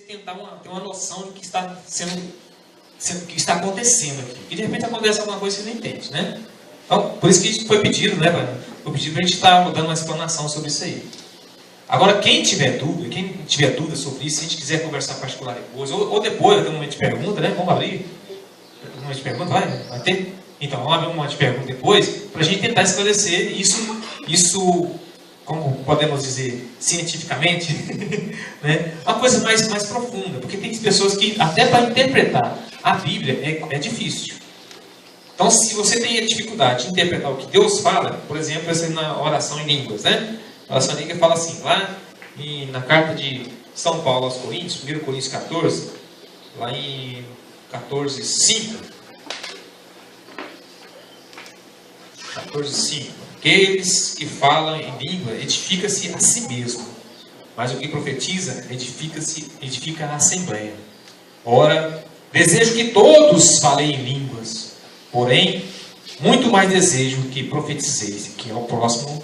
tentar ter uma noção do que está que está acontecendo aqui. E de repente acontece alguma coisa que você não entende, né? Então, por isso que foi pedido, né? Foi pedido para a gente estar dando uma explanação sobre isso aí. Agora, quem tiver dúvida sobre isso, se a gente quiser conversar particular depois, ou depois, tem um momento de pergunta, né? Vamos abrir um momento de pergunta, vai ter? Então, vamos abrir um momento de pergunta depois, para a gente tentar esclarecer isso, como podemos dizer, cientificamente, né? Uma coisa mais profunda, porque tem pessoas que, até para interpretar a Bíblia, é difícil. Então, se você tem dificuldade de interpretar o que Deus fala, por exemplo, essa na oração em línguas, né? A oração em línguas fala assim, lá na carta de São Paulo aos Coríntios, 1 Coríntios 14, lá em 14:5. 14:5. Aqueles que falam em língua edifica-se a si mesmo, mas o que profetiza edifica a assembleia. Ora, desejo que todos falem em línguas, porém, muito mais desejo que profetizeis, que é o próximo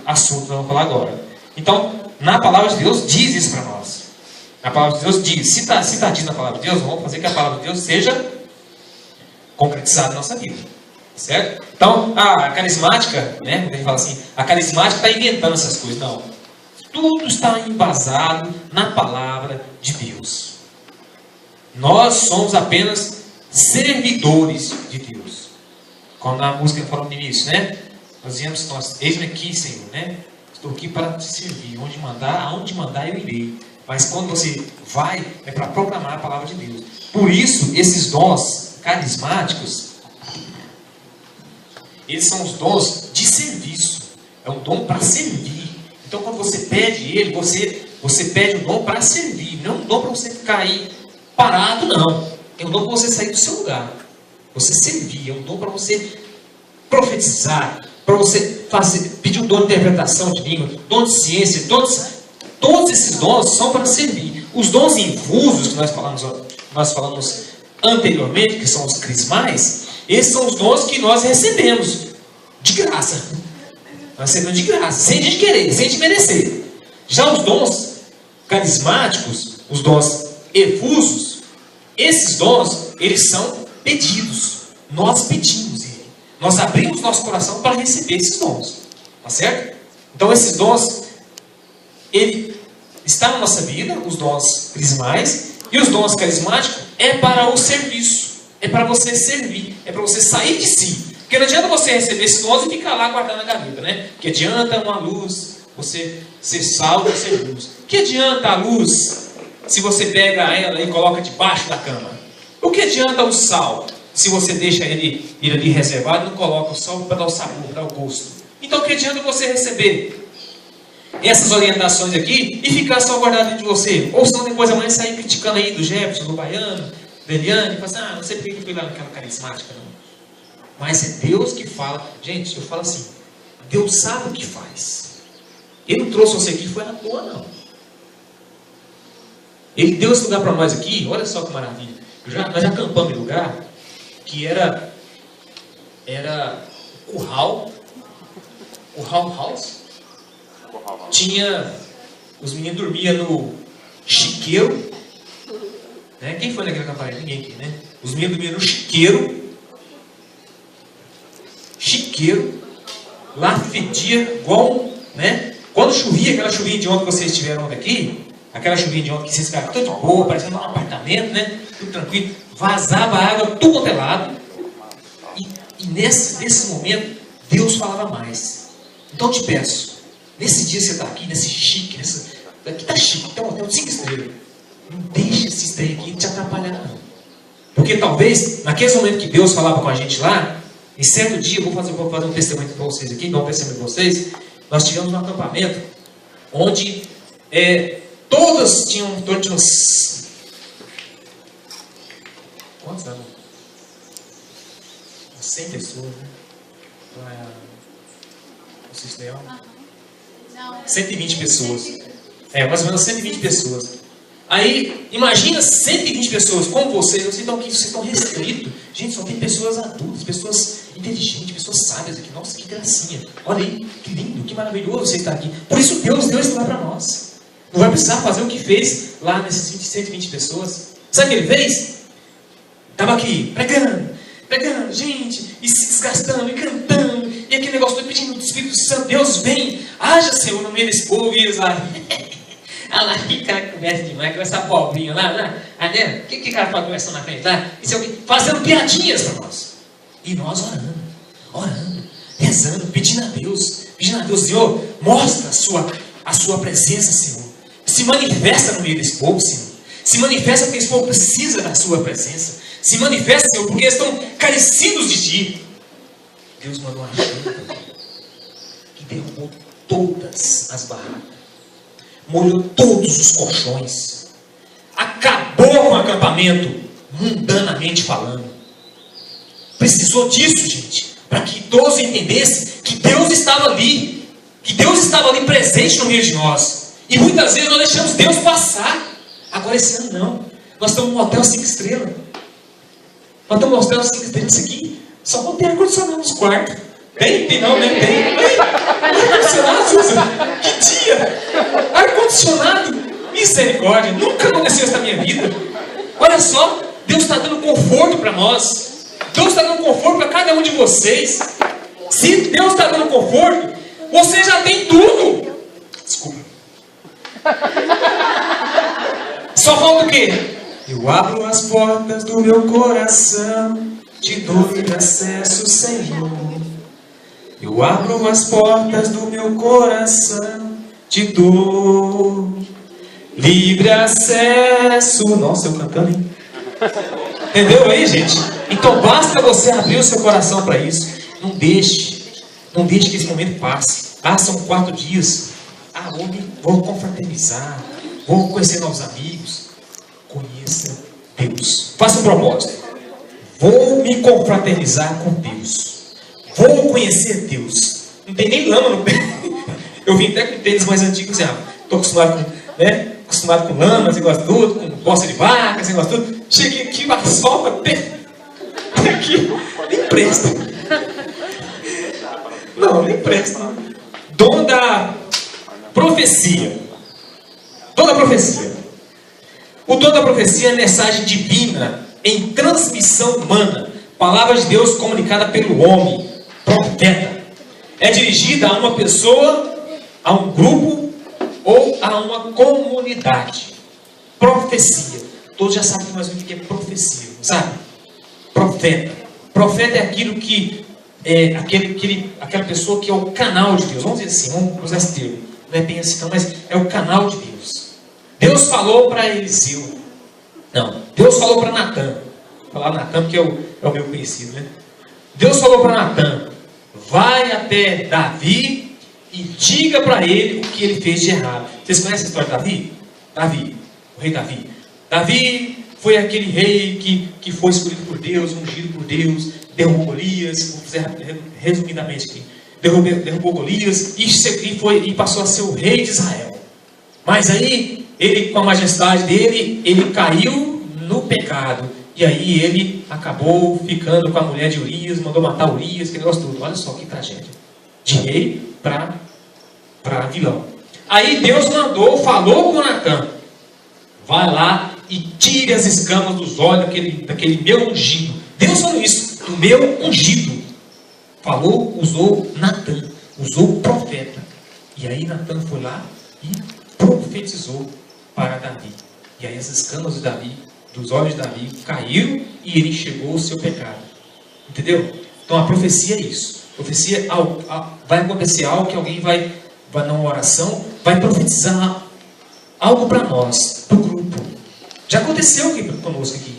assunto que vamos falar agora. Então, na palavra de Deus diz isso para nós. A palavra de Deus diz, se está dito na palavra de Deus, vamos fazer que a palavra de Deus seja concretizada na nossa vida. Certo? Então, a carismática, né? A gente fala assim, a carismática está inventando essas coisas. Não. Tudo está embasado na palavra de Deus. Nós somos apenas servidores de Deus. Quando a música fala no início, né? Nós dizemos, eis-me aqui, Senhor, né? Estou aqui para te servir. Aonde mandar eu irei. Mas quando você vai, é para proclamar a palavra de Deus. Por isso, esses dons carismáticos, eles são os dons de serviço. É um dom para servir. Então, quando você pede ele, você pede um dom para servir. Não é um dom para você ficar aí parado, não. É um dom para você sair do seu lugar. Você servir. É um dom para você profetizar. Para você pedir um dom de interpretação de língua, dom de ciência. Todos esses dons são para servir. Os dons infusos que nós falamos anteriormente, que são os crismais, esses são os dons que nós recebemos de graça. Nós recebemos de graça, sem a gente querer, sem a gente merecer. Já os dons carismáticos, os dons efusos, esses dons, eles são pedidos. Nós pedimos ele. Nós abrimos nosso coração para receber esses dons. Tá certo? Então esses dons, ele está na nossa vida, os dons crismais, e os dons carismáticos é para o serviço. É para você servir, é para você sair de si. Porque não adianta você receber esses dons e ficar lá guardando na gaveta, né? Que adianta uma luz, você ser sal e ser luz. Que adianta a luz se você pega ela e coloca debaixo da cama? O que adianta o sal se você deixa ele ali reservado e não coloca o sal para dar o sabor, para dar o gosto? Então, que adianta você receber essas orientações aqui e ficar só guardado dentro de você? Ou senão depois amanhã sair criticando aí do Jefferson, do Baiano, da Eliane, e fala assim, não sei por que eu fui lá naquela carismática, não. Mas é Deus que fala. Gente, eu falo assim, Deus sabe o que faz. Ele não trouxe você aqui, foi à toa, não. Ele deu esse lugar para nós aqui, olha só que maravilha. Nós já acampamos em lugar que era curral house. Tinha, os meninos dormiam no chiqueiro. Né? Quem foi naquele acampamento? Ninguém aqui, né? Os meninos dormiam no chiqueiro. Lá fedia igual, né? Quando chovia, aquela chuvinha de ontem que vocês tiveram aqui, aquela chuvinha de ontem que vocês ficaram tudo de boa, parecendo um apartamento, né? Tudo tranquilo, vazava a água, tudo quanto é lado. E nesse momento, Deus falava mais. Então eu te peço, nesse dia você está aqui, nesse chique, aqui está chique, tem um 5 estrelas. Não deixe esse trem aqui te atrapalhar, não. Porque talvez, naquele momento que Deus falava com a gente lá, em certo dia, vou fazer um testemunho para vocês aqui, dar um testemunho para vocês. Nós tivemos um acampamento onde todas tinham em torno de uns... Quantos anos? 100 pessoas, né? O sistema. 120 pessoas. Mais ou menos 120 pessoas. Aí, imagina 120 pessoas como vocês estão restritos. Gente, só tem pessoas adultas, pessoas inteligentes, pessoas sábias aqui. Nossa, que gracinha. Olha aí, que lindo, que maravilhoso você estar aqui. Por isso Deus deu esse lugar para nós. Não vai precisar fazer o que fez lá nesses 120 pessoas. Sabe o que ele fez? Estava aqui, pregando, gente, e se desgastando, e cantando, e aquele negócio todo pedindo do Espírito Santo, Deus vem, haja Senhor no meio desse povo, e eles lá, olha lá, que cara conversa demais, com essa pobrinha lá, né? O que cara pode conversar na frente lá? Isso é alguém fazendo piadinhas para nós. E nós orando, rezando, pedindo a Deus, Senhor, mostra a sua presença, Senhor. Se manifesta no meio desse povo, Senhor. Se manifesta porque esse povo precisa da sua presença. Se manifesta, Senhor, porque eles estão carecidos de Ti. Deus mandou uma chuva que derrubou todas as barracas, molhou todos os colchões, acabou com o acampamento, mundanamente falando. Precisou disso, gente, para que todos entendessem que Deus estava ali, presente no meio de nós. E muitas vezes nós deixamos Deus passar. Agora esse ano não. Nós estamos num hotel 5 estrelas. Nós estamos no hotel 5 estrelas. Isso aqui só não tem ar-condicionado nos quartos. Tem não, né? Tem. Ar-condicionado, Susan. Que dia! Ar-condicionado. Misericórdia. Nunca aconteceu isso na minha vida. Olha só. Deus está dando conforto para nós. Deus está dando conforto para cada um de vocês. Se Deus está dando conforto, você já tem tudo. Desculpa. Só falta o quê? Eu abro as portas do meu coração, te dou livre acesso, Senhor. Eu abro as portas do meu coração, te dou livre acesso. Nossa, eu cantando, hein? Entendeu aí, gente? Então basta você abrir o seu coração para isso. Não deixe que esse momento passe. Passam 4 dias. Vou confraternizar, vou conhecer novos amigos. Conheça Deus. Faça um propósito. Vou me confraternizar com Deus. Vou conhecer Deus. Não tem nem lama no pé. Eu vim até com tênis mais antigos. Estou acostumado com lama, esse negócio tudo, com bosta de vaca, esse negócio tudo. Cheguei aqui, asfalto até aqui. Nem presta. Não, nem presta. Dom da profecia. Dom da profecia. O dom da profecia é mensagem divina em transmissão humana. Palavra de Deus comunicada pelo homem, profeta. É dirigida a uma pessoa, a um grupo ou a uma comunidade. Profecia. Todos já sabem mais o que é profecia, sabe? Profeta. Profeta é aquilo que aquela pessoa que é o canal de Deus. Vamos dizer assim, vamos usar esse termo. Não é bem assim não, mas é o canal de Deus. Deus falou para Eliseu. Não, Deus falou para Natan. Vou falar Natan porque é o meu conhecido, né? Deus falou para Natan: vai até Davi e diga para ele o que ele fez de errado. Vocês conhecem a história de Davi? Davi, o rei Davi. Davi foi aquele rei que foi escolhido por Deus, ungido por Deus, derrubou Golias, vou fazer resumidamente aqui. Derrubou Golias e passou a ser o rei de Israel. Mas aí, ele, com a majestade dele, ele caiu no pecado. E aí ele acabou ficando com a mulher de Urias, mandou matar Urias, que negócio tudo. Olha só que tragédia. De rei para vilão. Aí Deus falou com Natan: vai lá e tire as escamas dos olhos daquele meu ungido. Deus falou isso, do meu ungido. Falou, usou Natan, usou o profeta. E aí Natan foi lá e profetizou para Davi. E aí as escamas de Davi, dos olhos de Davi, caíram e ele enxergou o seu pecado. Entendeu? Então a profecia é isso. A profecia vai acontecer algo que alguém vai numa oração, vai profetizar algo para nós, para o grupo. Já aconteceu aqui conosco aqui.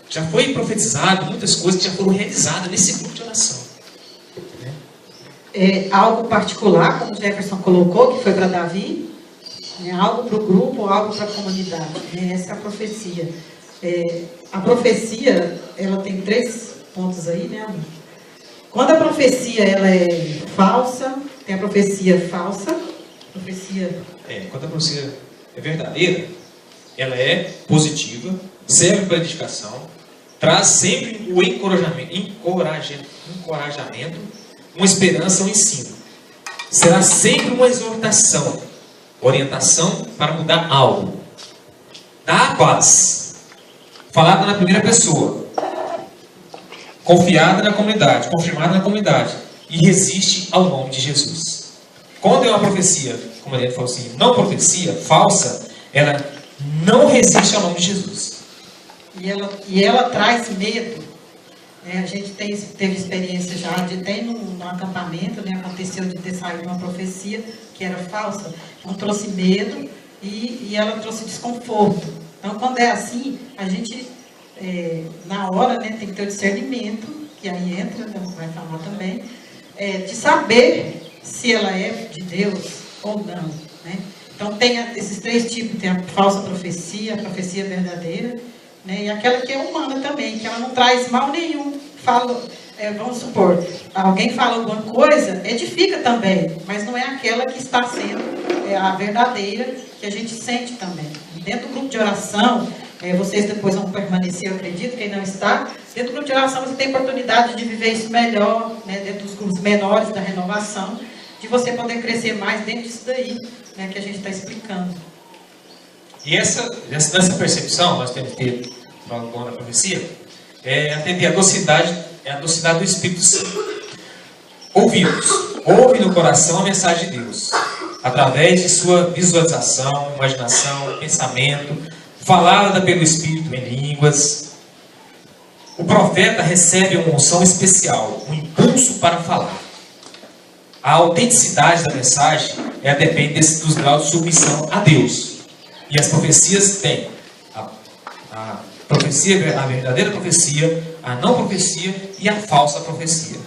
Já foi profetizado muitas coisas que já foram realizadas nesse grupo de oração. É algo particular, como o Jefferson colocou, que foi para Davi, algo para o grupo, algo para a comunidade. Essa é a profecia. A profecia, ela tem 3 pontos aí, né, amor? Quando a profecia ela é falsa, tem a profecia falsa, quando a profecia é verdadeira, ela é positiva, serve para edificação, traz sempre o encorajamento, uma esperança, um ensino. Será sempre uma exortação, orientação para mudar algo. da paz, falada na primeira pessoa, confiada na comunidade, confirmada na comunidade, e resiste ao nome de Jesus. Quando é uma profecia, como a gente falou assim, não profecia, falsa, ela não resiste ao nome de Jesus. E ela traz medo. A gente teve experiência já de ter num acampamento, né, aconteceu de ter saído uma profecia que era falsa. Então trouxe medo e ela trouxe desconforto. Então quando é assim, a gente na hora, né, tem que ter o discernimento, que aí entra, vai falar também, de saber se ela é de Deus ou não, né? Então tem esses três tipos, tem a falsa profecia, a profecia verdadeira, né, e aquela que é humana também, que ela não traz mal nenhum. Vamos supor, alguém fala alguma coisa, edifica também, mas não é aquela que está sendo a verdadeira, que a gente sente também. Dentro do grupo de oração, vocês depois vão permanecer, eu acredito, quem não está, dentro do grupo de oração você tem oportunidade de viver isso melhor, né, dentro dos grupos menores da renovação, de você poder crescer mais dentro disso daí, né, que a gente está explicando. E nessa percepção, nós temos que ter, falando na profecia, atender a docilidade do Espírito Santo. Ouve no coração a mensagem de Deus, através de sua visualização, imaginação, pensamento, falada pelo Espírito em línguas. O profeta recebe uma unção especial, um impulso para falar. A autenticidade da mensagem depende dos graus de submissão a Deus. E as profecias têm a profecia, a verdadeira profecia, a não profecia e a falsa profecia.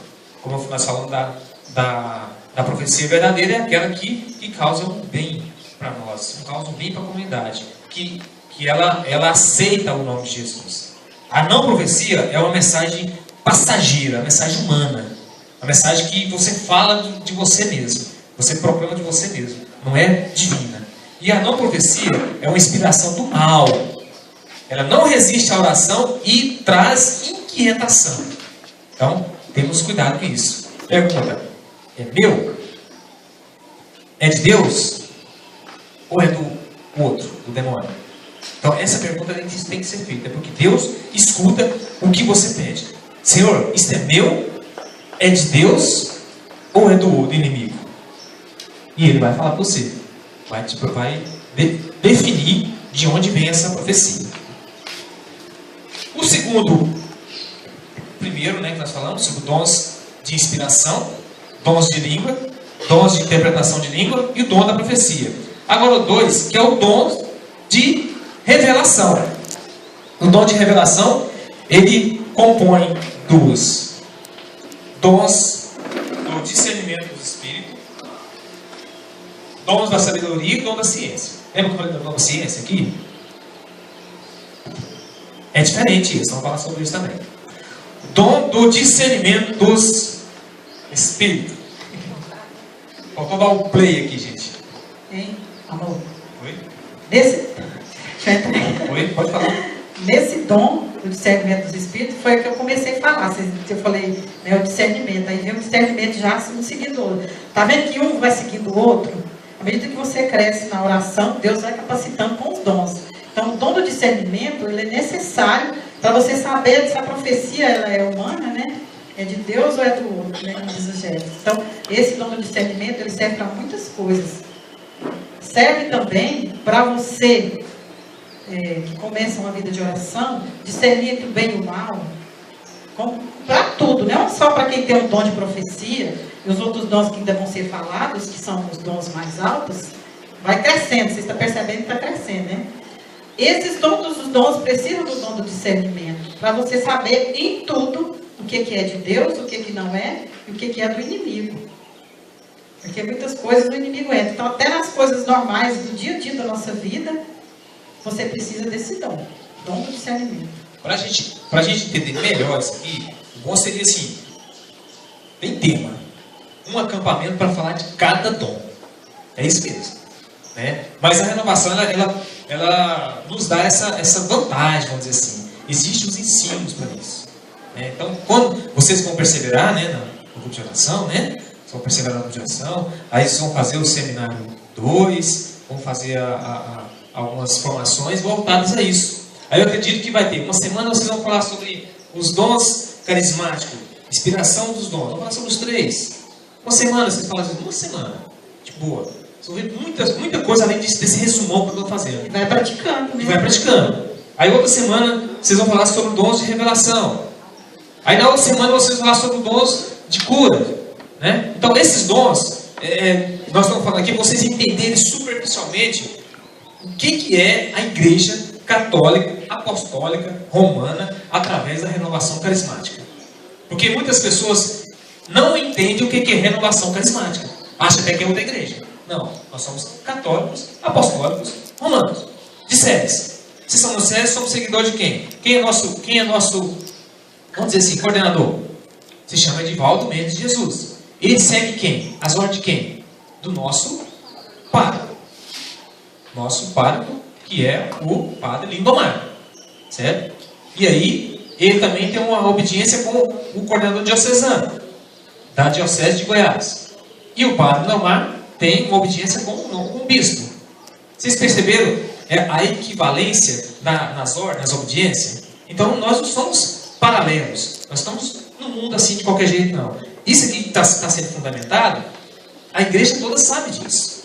Como nós falamos da profecia verdadeira, é aquela que causa um bem para nós, causa um bem para a comunidade, que ela aceita o nome de Jesus. A não profecia é uma mensagem passageira, uma mensagem humana, uma mensagem que você fala de você mesmo, você proclama de você mesmo, não é divina. E a não profecia é uma inspiração do mal. Ela não resiste à oração e traz inquietação. Então, temos cuidado com isso. Pergunta: é meu? É de Deus? Ou é do outro, do demônio? Então, essa pergunta tem que ser feita, porque Deus escuta o que você pede. Senhor, isto é meu? É de Deus? Ou é do inimigo? E Ele vai falar para você. Vai definir de onde vem essa profecia. O primeiro, né, que nós falamos sobre dons de inspiração, dons de língua, dons de interpretação de língua e o dom da profecia. Agora o 2, que é o dom de revelação. O dom de revelação, ele compõe duas: dons do discernimento do Espírito, dons da sabedoria e dom da ciência. Lembra que eu falei do dom da ciência aqui? É diferente isso, vamos falar sobre isso também. Dom do discernimento dos Espíritos. Faltou dar um play aqui, gente. Hein, amor? Oi? Oi, pode falar. Nesse dom do discernimento dos Espíritos foi que eu comecei a falar. Eu falei, né, o discernimento. Aí vem o discernimento já um seguindo o outro. Está vendo que um vai seguindo o outro? À medida que você cresce na oração, Deus vai capacitando com os dons. Então, o dom do discernimento, ele é necessário para você saber se a profecia ela é humana, né? É de Deus ou é do outro, né? Como diz o Gênesis. Então, esse dom do discernimento, ele serve para muitas coisas. Serve também para você, que começa uma vida de oração, discernir entre o bem e o mal. Para tudo, não só para quem tem um dom de profecia, e os outros dons que ainda vão ser falados, que são os dons mais altos, vai crescendo. Você está percebendo que está crescendo, né? Todos os dons precisam do dom do discernimento, para você saber em tudo o que é de Deus, o que não é, e o que é do inimigo. Porque muitas coisas o inimigo entra. Então, até nas coisas normais do dia a dia da nossa vida, você precisa desse dom do discernimento. Para a gente entender melhor isso aqui, o bom seria assim: tem tema, um acampamento para falar de cada dom. É isso mesmo, né? Mas a renovação, ela nos dá essa vantagem, vamos dizer assim. Existem os ensinos para isso, né? Então, quando vocês vão perseverar, né, no grupo de oração, né? Vocês vão perseverar no grupo de oração, aí vocês vão fazer o seminário 2, vão fazer algumas formações voltadas a isso. Aí eu acredito que vai ter uma semana vocês vão falar sobre os dons carismáticos, inspiração dos dons. Vamos falar sobre os 3. Uma semana vocês falam assim, uma semana, de boa. Vocês vão ver muita coisa além desse resumão que eu estou fazendo. E vai praticando, né? E vai praticando. Aí outra semana vocês vão falar sobre dons de revelação. Aí na outra semana vocês vão falar sobre dons de cura, né? Então esses dons, nós estamos falando aqui, vocês entenderem superficialmente o que é a igreja católica, apostólica, romana, através da renovação carismática. Porque muitas pessoas não entendem o que é renovação carismática. Acham até que é outra igreja. Não, nós somos católicos, apostólicos, romanos. De séries. Se somos séries, somos seguidores de quem? Quem é nosso, vamos dizer assim, coordenador? Se chama Edivaldo Mendes de Jesus. Ele segue quem? As ordens de quem? Do nosso pároco. Nosso pároco, que é o padre Lindomar. Certo? E aí, ele também tem uma obediência com o coordenador diocesano, da Diocese de Goiás. E o padre Lindomar tem uma obediência com o bispo. Vocês perceberam a equivalência nas ordens, nas obediências? Então, nós não somos paralelos. Nós estamos no mundo assim de qualquer jeito, não. Isso aqui que está sendo fundamentado, a igreja toda sabe disso.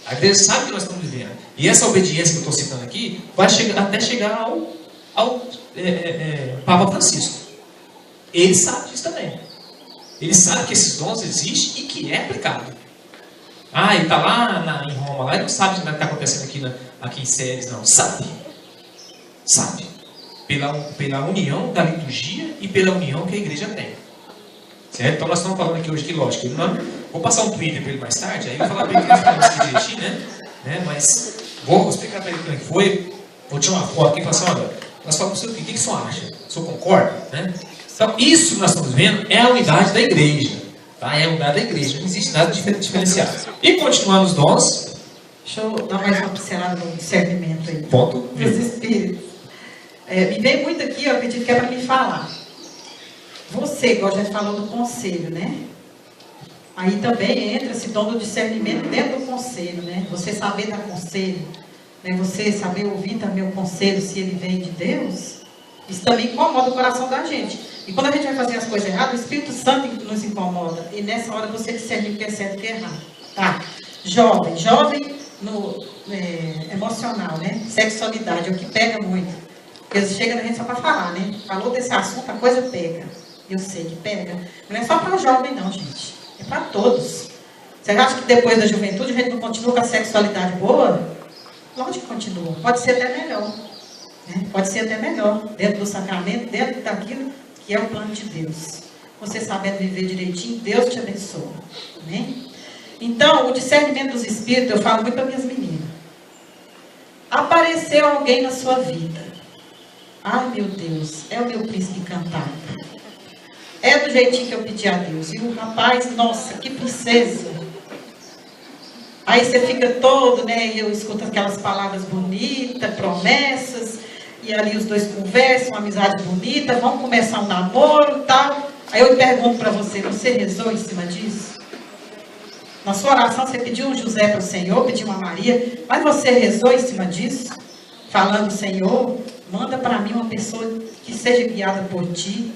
A igreja sabe que nós estamos vivendo. E essa obediência que eu estou citando aqui vai até chegar ao Papa Francisco. Ele sabe disso também. Ele sabe que esses dons existem e que é aplicado. Ele está lá em Roma, lá, ele não sabe o que está acontecendo aqui em Séries, não. Sabe. Sabe. Pela união da liturgia e pela união que a igreja tem. Certo? Então nós estamos falando aqui hoje que, lógico, vou passar um Twitter para ele mais tarde, aí eu vou falar para ele que ele vai direitinho, né? Mas vou explicar para ele como é que foi. Vou tirar uma foto aqui e falar assim, olha, nós falamos o que o senhor acha? O senhor concorda? Né? Então, isso que nós estamos vendo é a unidade da igreja. Tá? É a unidade da igreja, não existe nada diferenciado. E continuando os dons. Deixa eu dar mais uma pincelada no discernimento aí. Ponto. Dos espíritos. Me vem muito aqui, eu acredito que é para me falar. Você, igual já falou do conselho, né? Aí também entra esse dom do discernimento dentro do conselho, né? Você saber dar conselho, né? Você saber ouvir também o conselho, se ele vem de Deus. Isso também incomoda o coração da gente. E quando a gente vai fazer as coisas erradas, o Espírito Santo nos incomoda. E nessa hora você discerne o que é certo e o que é errado. Tá? Jovem no emocional, né? Sexualidade, é o que pega muito. Porque chega na gente só para falar, né? Falou desse assunto, a coisa pega. Eu sei que pega. Não é só para jovem não, gente. É para todos. Você acha que depois da juventude a gente não continua com a sexualidade boa? Lógico que continua. Pode ser até melhor. Né? Pode ser até melhor. Dentro do sacramento, dentro daquilo que é o plano de Deus. Você sabendo viver direitinho, Deus te abençoa. Né? Então, o discernimento dos espíritos, eu falo muito para minhas meninas. Apareceu alguém na sua vida. Ai, meu Deus, é o meu príncipe encantado. É do jeitinho que eu pedi a Deus. E o rapaz, nossa, que princesa. Aí você fica todo, né? E eu escuto aquelas palavras bonitas, promessas. E ali os dois conversam, uma amizade bonita. Vamos começar um namoro e tal. Aí eu pergunto para você, você rezou em cima disso? Na sua oração você pediu um José para o Senhor, pediu uma Maria. Mas você rezou em cima disso? Falando, Senhor, manda para mim uma pessoa que seja guiada por ti.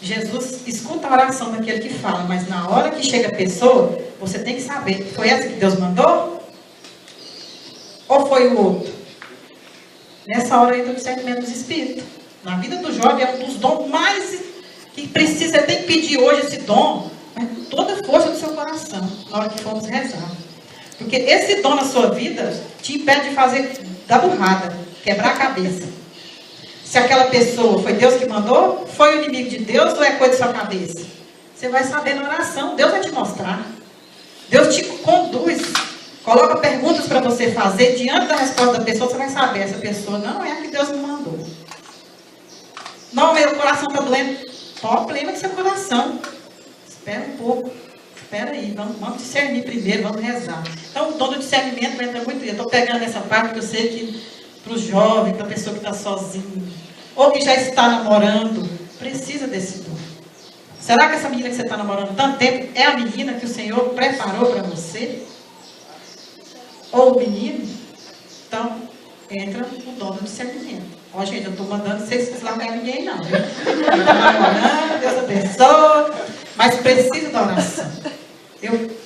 Jesus escuta a oração daquele que fala, mas na hora que chega a pessoa, você tem que saber, foi essa que Deus mandou? Ou foi o outro? Nessa hora entra o discernimento dos espíritos. Na vida do jovem é um dos dons mais que precisa, tem que pedir hoje esse dom, mas com toda a força do seu coração, na hora que formos rezar. Porque esse dom na sua vida te impede de fazer da burrada, quebrar a cabeça. Se aquela pessoa foi Deus que mandou, foi o inimigo de Deus ou é coisa da sua cabeça? Você vai saber na oração, Deus vai te mostrar. Deus te conduz, coloca perguntas para você fazer, diante da resposta da pessoa, você vai saber, essa pessoa não é a que Deus me mandou. Não, meu coração está doendo. Qual o problema do seu coração? Espera um pouco. Espera aí, vamos discernir primeiro, vamos rezar. Então, o dom do discernimento entra muito. Eu estou pegando essa parte porque eu sei que para o jovem, para a pessoa que está sozinha, ou que já está namorando, precisa desse dom. Será que essa menina que você está namorando tanto tempo é a menina que o Senhor preparou para você? Ou o menino? Então, entra o dom do discernimento. Ó, gente, eu estou mandando vocês largar ninguém, não. Está namorando, Deus abençoe, mas precisa da oração.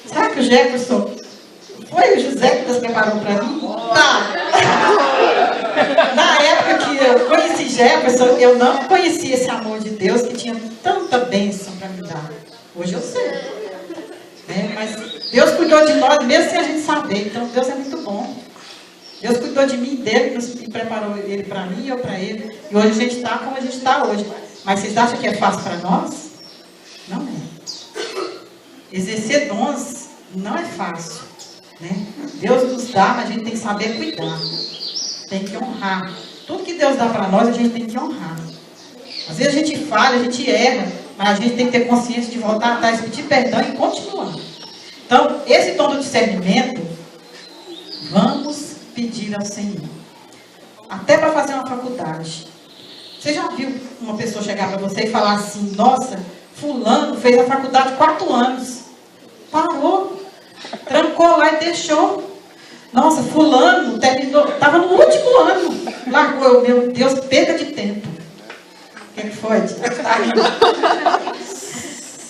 Será que o Jefferson foi o José que Deus preparou para mim? Tá. Na época que eu conheci Jefferson, eu não conhecia esse amor de Deus que tinha tanta bênção para me dar. Hoje eu sei. Mas Deus cuidou de nós, mesmo sem a gente saber. Então Deus é muito bom. Deus cuidou de mim e dele e preparou ele para mim e eu para ele. E hoje a gente está como a gente está hoje. Mas vocês acham que é fácil para nós? Não é. Exercer dons não é fácil. Deus nos dá, mas a gente tem que saber cuidar. Tem que honrar. Tudo que Deus dá para nós, a gente tem que honrar. Às vezes a gente falha, a gente erra, mas a gente tem que ter consciência de voltar atrás, pedir perdão e continuar. Então, esse dom do discernimento, vamos pedir ao Senhor. Até para fazer uma faculdade. Você já viu uma pessoa chegar para você e falar assim: nossa, fulano fez a faculdade 4 anos. Parou. Trancou lá e deixou. Nossa, fulano terminou, estava no último ano. Largou. Meu Deus, perda de tempo. O que foi?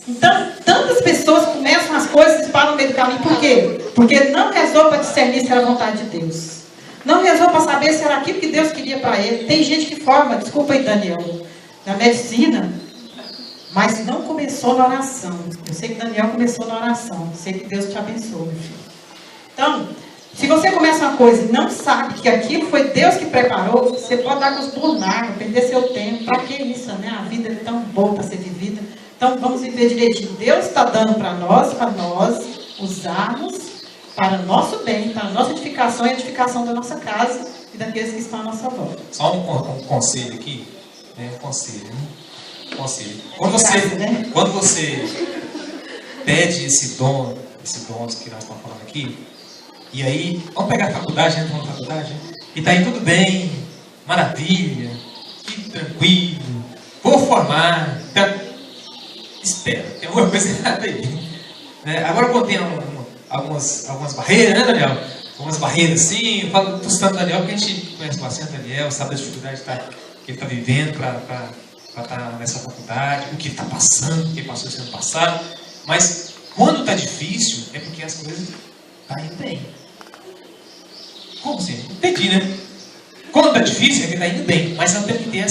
Então, tantas pessoas começam as coisas e param no meio do caminho. Por quê? Porque não rezou para discernir se era a vontade de Deus. Não rezou para saber se era aquilo que Deus queria para ele. Tem gente que forma, desculpa aí, Daniel, na medicina, mas não começou na oração. Eu sei que Daniel começou na oração. Sei que Deus te abençoe, meu filho. Então, se você começa uma coisa e não sabe que aquilo foi Deus que preparou, você pode dar com os burros na água, perder seu tempo. Para que isso, né? A vida é tão boa para ser vivida. Então, vamos viver direitinho. Deus está dando para nós usarmos para o nosso bem, para a nossa edificação e a edificação da nossa casa e daqueles que estão à nossa volta. Só um conselho aqui. Um conselho. Quando você pede esse dom que nós estamos falando aqui, e aí, vamos pegar a faculdade, entra na faculdade, e está aí tudo bem, maravilha, que tranquilo, vou formar, espera, tem alguma coisa errada aí. Agora quando tem algumas barreiras, né, Daniel? Algumas barreiras assim, eu falo do Santo Daniel, porque a gente conhece bastante Daniel, sabe da dificuldade que ele está vivendo para estar nessa faculdade, o que ele está passando, o que ele passou esse ano passado. Mas quando está difícil, é porque as coisas estão indo bem. Como assim? Entendi, né? Quando está difícil, é que está indo bem, mas nós temos que ter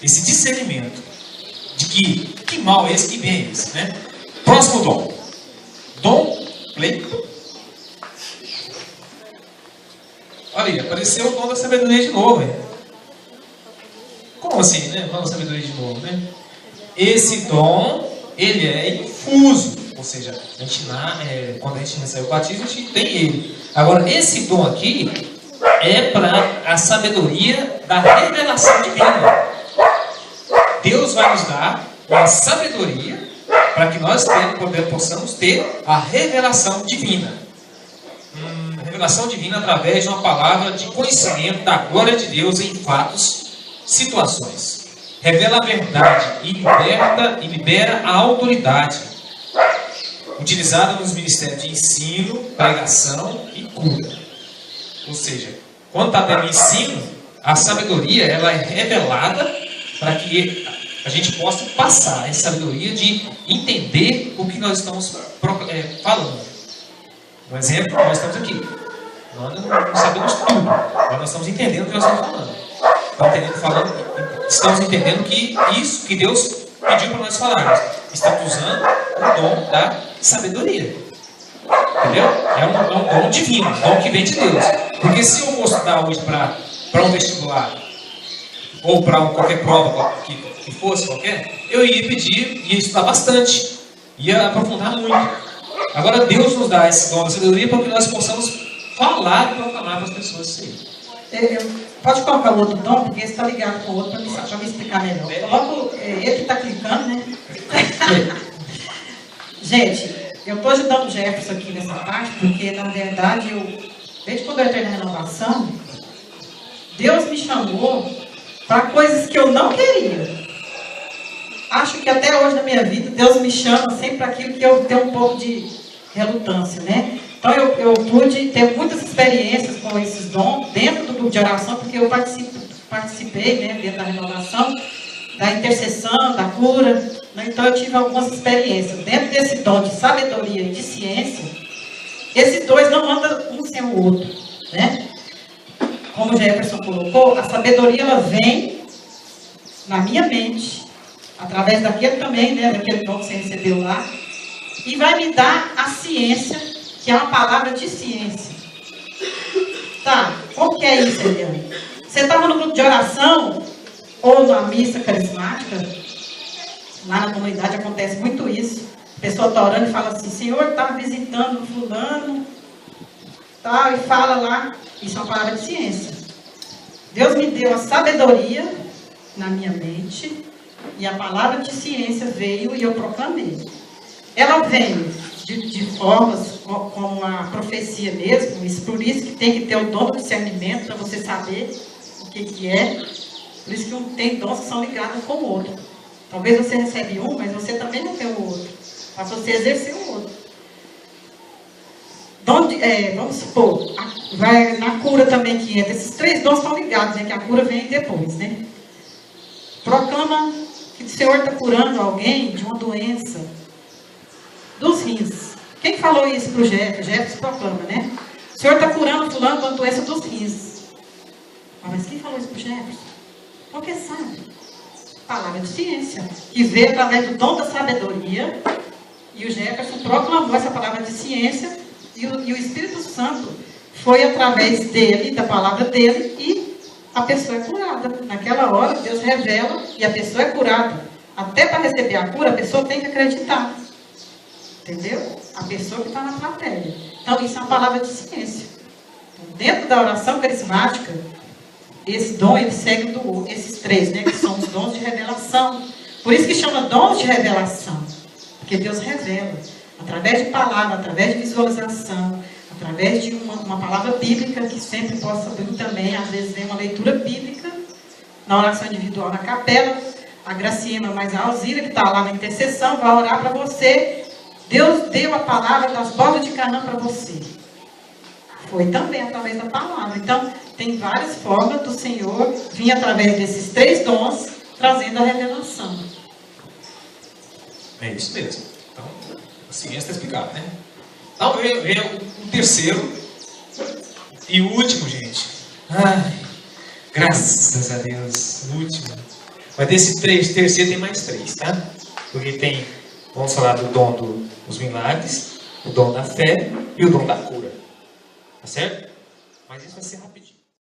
esse discernimento de que mal é esse, que bem é esse, né? Próximo dom. Dom, play. Olha aí, apareceu o dom da sabedoria de novo, hein? Como assim, né? Dom da sabedoria de novo, né? Esse dom, ele é infuso. Ou seja, quando a gente recebe o batismo, a gente tem ele. Agora, esse dom aqui é para a sabedoria da revelação divina. Deus vai nos dar uma sabedoria para que nós possamos ter a revelação divina. Revelação divina através de uma palavra de conhecimento da glória de Deus em fatos, situações. Revela a verdade e libera a autoridade, utilizada nos ministérios de ensino, pregação e cura. Ou seja, quando está tendo ensino, a sabedoria ela é revelada para que a gente possa passar essa sabedoria de entender o que nós estamos falando. Um exemplo, nós estamos aqui. Nós não sabemos tudo, mas nós estamos entendendo o que nós estamos falando. Estamos entendendo que isso que Deus pediu para nós falarmos. Estamos usando o dom da sabedoria. Entendeu? É um dom divino, um dom que vem de Deus. Porque se eu vou estudar hoje para um vestibular, ou para qualquer prova que fosse qualquer, eu ia estudar bastante, ia aprofundar muito. Agora Deus nos dá esse dom da sabedoria para que nós possamos falar e proclamar para as pessoas isso aí. Pode colocar o outro dom, porque esse está ligado com o outro para me explicar melhor. Coloca ele que está clicando, né? Gente, eu estou ajudando o Jefferson aqui nessa parte, porque na verdade, desde quando eu entrei na renovação, Deus me chamou para coisas que eu não queria. Acho que até hoje na minha vida, Deus me chama sempre para aquilo que eu tenho um pouco de relutância, né? Então eu pude ter muitas experiências com esses dons dentro do grupo de oração, porque eu participei, né, dentro da renovação, da intercessão, da cura, né? Então eu tive algumas experiências. Dentro desse dom de sabedoria e de ciência, esses dois não andam um sem o outro, né? Como o Jefferson colocou, a sabedoria ela vem na minha mente, através daquele também, né, daquele dom que você recebeu lá, e vai me dar a ciência, que é uma palavra de ciência. Tá, como que é isso, Eliane? Você estava no grupo de oração, ou na missa carismática, lá na comunidade acontece muito isso. A pessoa está orando e fala assim, Senhor, está visitando fulano, tal, e fala lá, isso é uma palavra de ciência. Deus me deu a sabedoria na minha mente, e a palavra de ciência veio e eu proclamei. Ela vem de formas como a profecia mesmo, por isso que tem que ter o dom do discernimento, para você saber o que é. Por isso que tem dons que são ligados com o outro. Talvez você recebe um, mas você também não tem o outro, para você exercer o outro. Vamos supor, vai na cura também que entra. Esses três dons estão ligados, né, que a cura vem depois, né? Proclama que o Senhor está curando alguém de uma doença dos rins. Quem falou isso para o Jefferson? Jefferson proclama, né? O Senhor está curando fulano de uma doença dos rins. Mas quem falou isso para o Jefferson? Porque sabe. Palavra de ciência, que veio através do dom da sabedoria, e o Jefferson proclamou essa palavra de ciência, e o Espírito Santo foi através dele, da palavra dele, e a pessoa é curada. Naquela hora, Deus revela e a pessoa é curada. Até para receber a cura, a pessoa tem que acreditar. Entendeu? A pessoa que está na plateia. Então, isso é uma palavra de ciência. Então, dentro da oração carismática, esse dom, ele segue esses três, né? Que são os dons de revelação. Por isso que chama dons de revelação. Porque Deus revela. Através de palavra, através de visualização, através de uma palavra bíblica, que sempre possa vir também, às vezes vem uma leitura bíblica, na oração individual na capela, a Graciema mais a Alzira, que está lá na intercessão, vai orar para você. Deus deu a palavra das bordas de Canaã para você. Foi também através da palavra. Então, tem várias formas do Senhor vir através desses três dons, trazendo a revelação. É isso mesmo. Então, a ciência está explicada, né? Então, vem o terceiro e o último, gente. Ai, graças a Deus, o último. Mas desse terceiro tem mais três, tá? Porque tem, vamos falar do dom dos milagres, o dom da fé e o dom da cura. Tá certo? Mas isso vai ser rapidinho.